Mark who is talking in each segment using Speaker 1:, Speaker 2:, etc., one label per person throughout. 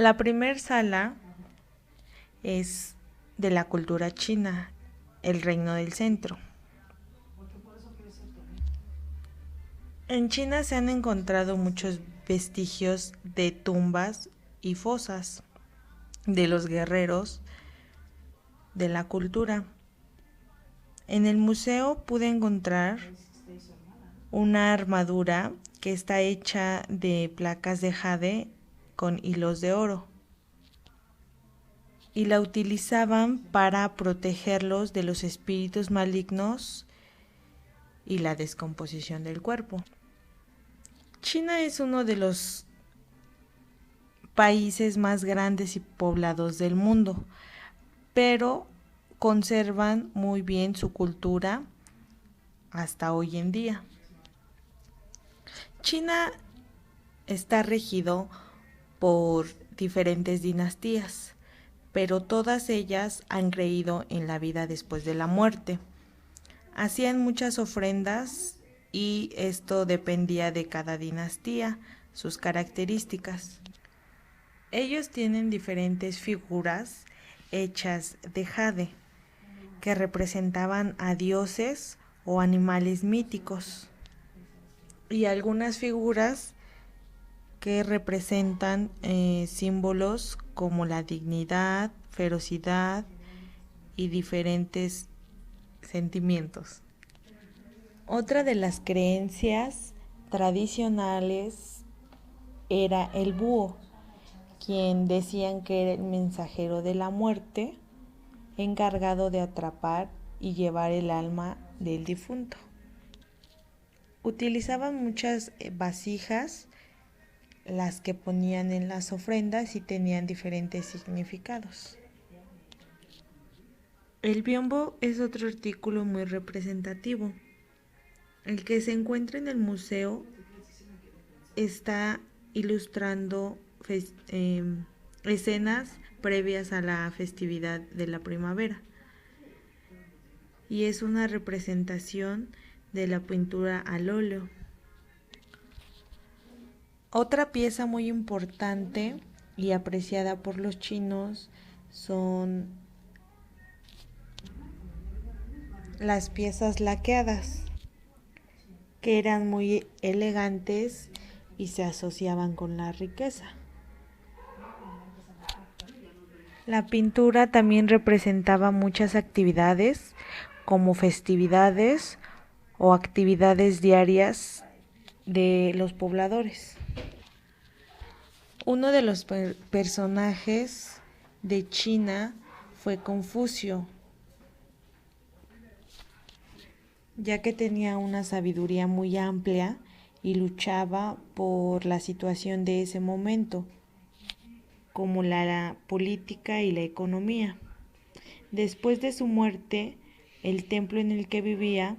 Speaker 1: La primer sala es de la cultura china, el Reino del Centro. En China se han encontrado muchos vestigios de tumbas y fosas de los guerreros de la cultura. En el museo pude encontrar una armadura que está hecha de placas de jade con hilos de oro y la utilizaban para protegerlos de los espíritus malignos y la descomposición del cuerpo. China es uno de los países más grandes y poblados del mundo, pero conservan muy bien su cultura hasta hoy en día. China está regido por diferentes dinastías, pero todas ellas han creído en la vida después de la muerte. Hacían muchas ofrendas y esto dependía de cada dinastía, sus características. Ellos tienen diferentes figuras hechas de jade que representaban a dioses o animales míticos y algunas figuras que representan símbolos como la dignidad, ferocidad y diferentes sentimientos. Otra de las creencias tradicionales era el búho, quien decían que era el mensajero de la muerte, encargado de atrapar y llevar el alma del difunto. Utilizaban muchas vasijas, las que ponían en las ofrendas y tenían diferentes significados. El biombo es otro artículo muy representativo. El que se encuentra en el museo está ilustrando escenas previas a la festividad de la primavera y es una representación de la pintura al óleo. Otra pieza muy importante y apreciada por los chinos son las piezas laqueadas, que eran muy elegantes y se asociaban con la riqueza. La pintura también representaba muchas actividades, como festividades o actividades diarias de los pobladores. Uno de los personajes de China fue Confucio, ya que tenía una sabiduría muy amplia y luchaba por la situación de ese momento, como la política y la economía. Después de su muerte, el templo en el que vivía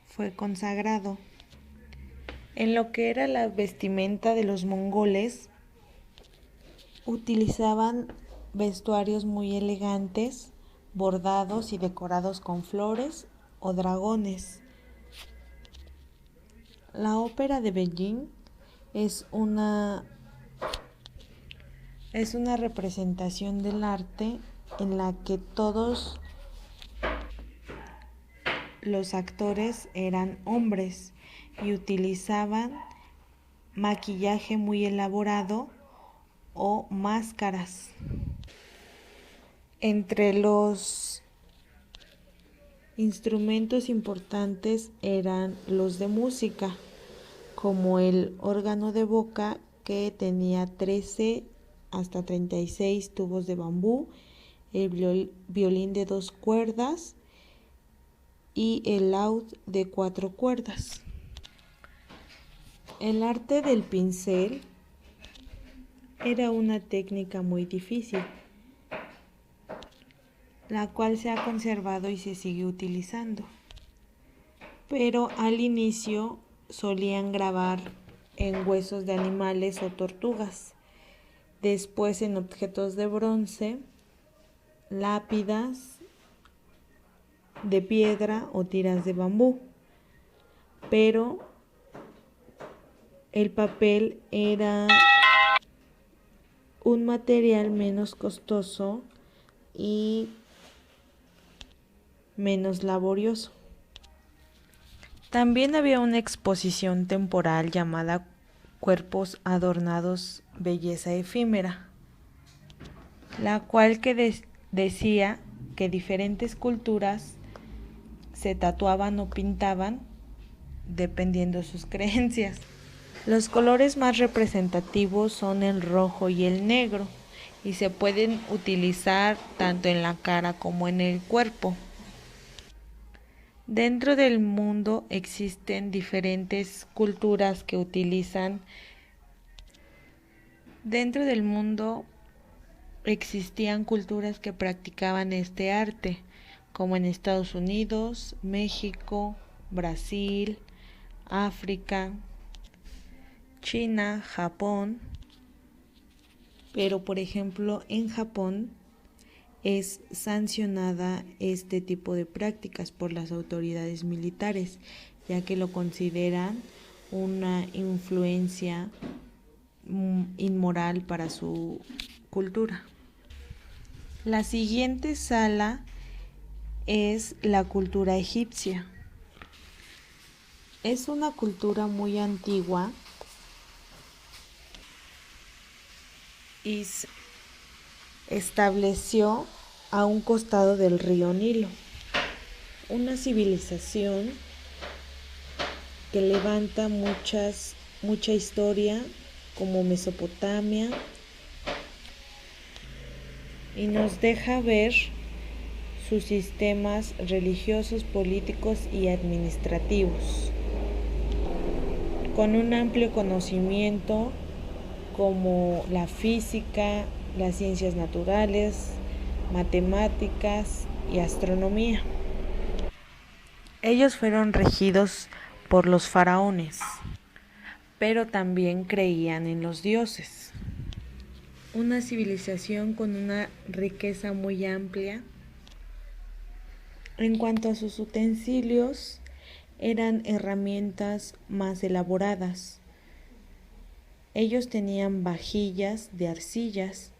Speaker 1: fue consagrado. En lo que era la vestimenta de los mongoles, utilizaban vestuarios muy elegantes, bordados y decorados con flores o dragones. La ópera de Beijing es una representación del arte en la que todos los actores eran hombres y utilizaban maquillaje muy elaborado o máscaras. Entre los instrumentos importantes eran los de música, como el órgano de boca, que tenía 13 hasta 36 tubos de bambú, el violín de 2 cuerdas y el laúd de 4 cuerdas. El arte del pincel era una técnica muy difícil, la cual se ha conservado y se sigue utilizando. Pero al inicio solían grabar en huesos de animales o tortugas, después en objetos de bronce, lápidas de piedra o tiras de bambú. Pero el papel era un material menos costoso y menos laborioso. También había una exposición temporal llamada Cuerpos adornados, belleza efímera, la cual decía que diferentes culturas se tatuaban o pintaban dependiendo de sus creencias. Los colores más representativos son el rojo y el negro y se pueden utilizar tanto en la cara como en el cuerpo. Dentro del mundo existen diferentes culturas que utilizan. Dentro del mundo existían culturas que practicaban este arte, como en Estados Unidos, México, Brasil, África, China, Japón. Pero por ejemplo, en Japón es sancionada este tipo de prácticas por las autoridades militares, ya que lo consideran una influencia inmoral para su cultura. La siguiente sala es la cultura egipcia. Es una cultura muy antigua y estableció a un costado del río Nilo, una civilización que levanta mucha historia como Mesopotamia y nos deja ver sus sistemas religiosos, políticos y administrativos, con un amplio conocimiento como la física, las ciencias naturales, matemáticas y astronomía. Ellos fueron regidos por los faraones, pero también creían en los dioses. Una civilización con una riqueza muy amplia. En cuanto a sus utensilios, eran herramientas más elaboradas. Ellos tenían vajillas de arcillas,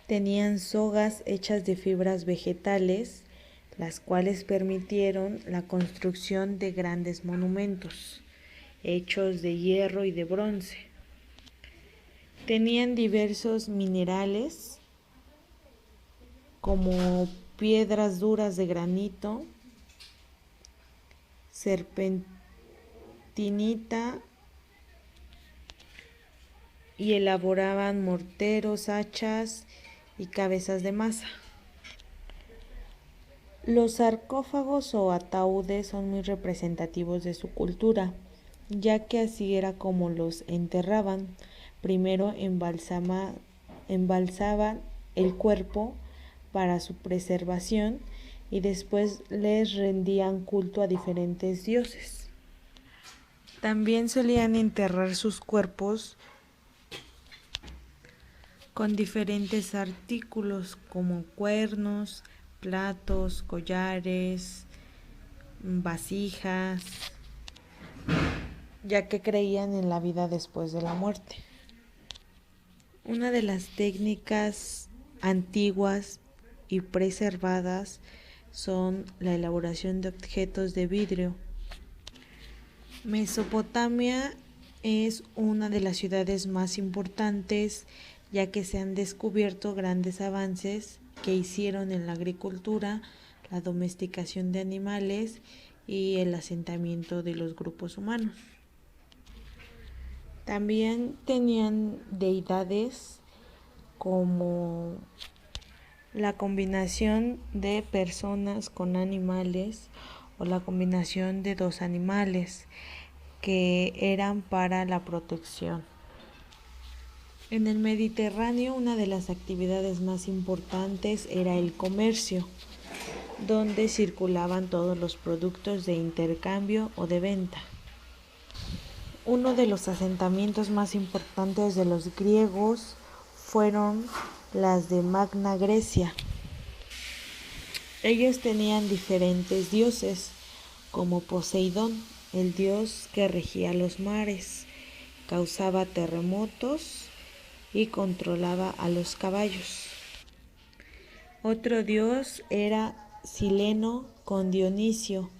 Speaker 1: tenían sogas hechas de fibras vegetales, las cuales permitieron la construcción de grandes monumentos, hechos de hierro y de bronce. Tenían diversos minerales, como piedras duras de granito, serpentinita, y elaboraban morteros, hachas y cabezas de masa. Los sarcófagos o ataúdes son muy representativos de su cultura, ya que así era como los enterraban. Primero embalsaban el cuerpo para su preservación y después les rendían culto a diferentes dioses. También solían enterrar sus cuerpos con diferentes artículos como cuernos, platos, collares, vasijas, ya que creían en la vida después de la muerte. Una de las técnicas antiguas y preservadas son la elaboración de objetos de vidrio. Mesopotamia es una de las ciudades más importantes, ya que se han descubierto grandes avances que hicieron en la agricultura, la domesticación de animales y el asentamiento de los grupos humanos. También tenían deidades como la combinación de personas con animales o la combinación de dos animales que eran para la protección. En el Mediterráneo, una de las actividades más importantes era el comercio, donde circulaban todos los productos de intercambio o de venta. Uno de los asentamientos más importantes de los griegos fueron las de Magna Grecia. Ellos tenían diferentes dioses, como Poseidón, el dios que regía los mares, causaba terremotos y controlaba a los caballos. Otro dios era Sileno con Dionisio,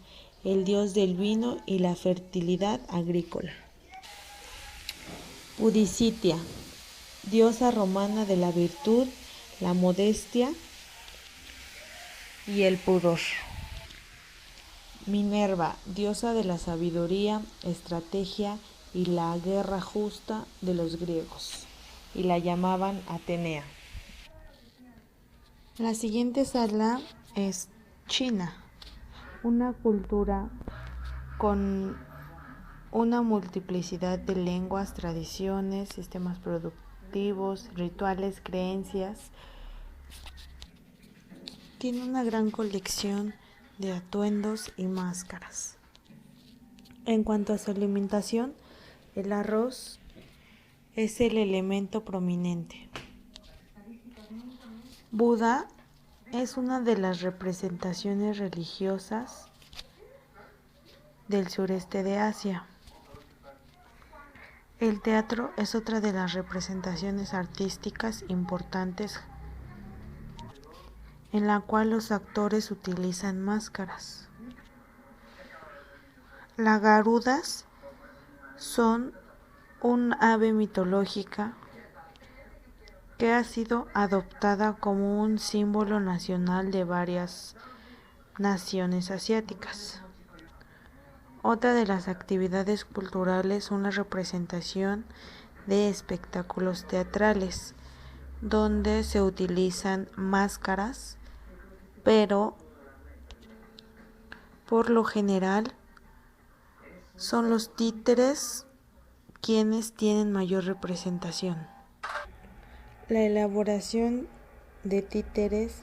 Speaker 1: el dios del vino y la fertilidad agrícola. Pudicitia, diosa romana de la virtud, la modestia y el pudor. Minerva, diosa de la sabiduría, estrategia y la guerra justa de los griegos, y la llamaban Atenea. La siguiente sala es China, una cultura con una multiplicidad de lenguas, tradiciones, sistemas productivos, rituales, creencias. Tiene una gran colección de atuendos y máscaras. En cuanto a su alimentación, el arroz es el elemento prominente. Buda es una de las representaciones religiosas del sureste de Asia. El teatro es otra de las representaciones artísticas importantes en la cual los actores utilizan máscaras. Las garudas son un ave mitológica que ha sido adoptada como un símbolo nacional de varias naciones asiáticas. Otra de las actividades culturales son la representación de espectáculos teatrales, donde se utilizan máscaras, pero por lo general son los títeres quienes tienen mayor representación. La elaboración de títeres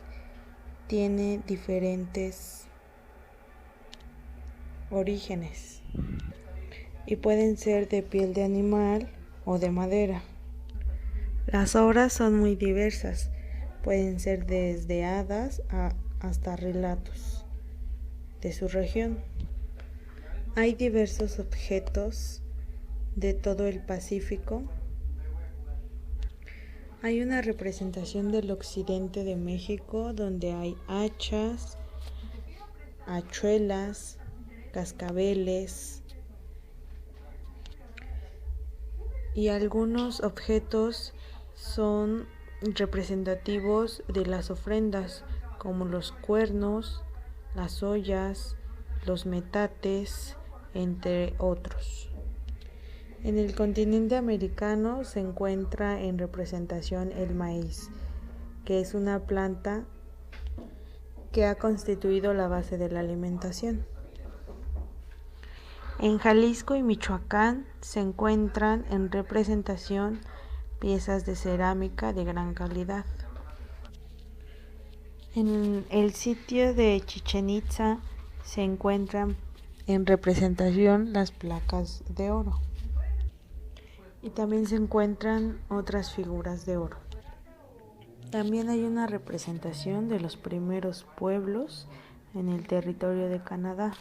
Speaker 1: tiene diferentes orígenes y pueden ser de piel de animal o de madera. Las obras son muy diversas, pueden ser desde hadas hasta relatos de su región. Hay diversos objetos de todo el Pacífico. Hay una representación del occidente de México donde hay hachas, hachuelas, cascabeles y algunos objetos son representativos de las ofrendas como los cuernos, las ollas, los metates, entre otros. En el continente americano se encuentra en representación el maíz, que es una planta que ha constituido la base de la alimentación. En Jalisco y Michoacán se encuentran en representación piezas de cerámica de gran calidad. En el sitio de Chichén Itzá se encuentran en representación las placas de oro. Y también se encuentran otras figuras de oro. También hay una representación de los primeros pueblos en el territorio de Canadá.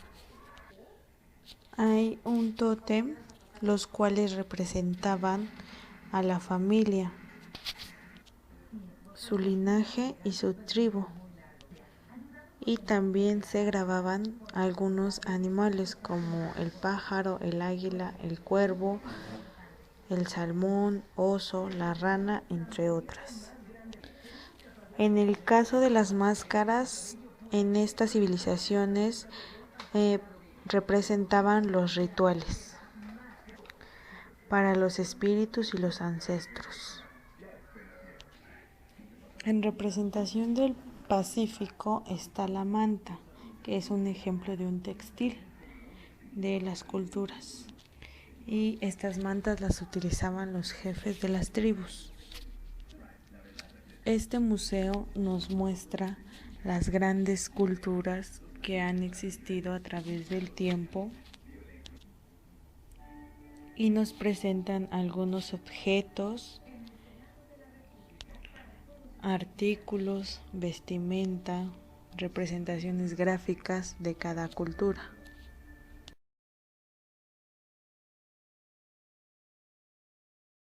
Speaker 1: Hay un tótem, los cuales representaban a la familia, su linaje y su tribu. Y también se grababan algunos animales como el pájaro, el águila, el cuervo, el salmón, oso, la rana, entre otras. En el caso de las máscaras, en estas civilizaciones representaban los rituales para los espíritus y los ancestros. En representación del Pacífico está la manta, que es un ejemplo de un textil de las culturas. Y estas mantas las utilizaban los jefes de las tribus. Este museo nos muestra las grandes culturas que han existido a través del tiempo y nos presentan algunos objetos, artículos, vestimenta, representaciones gráficas de cada cultura.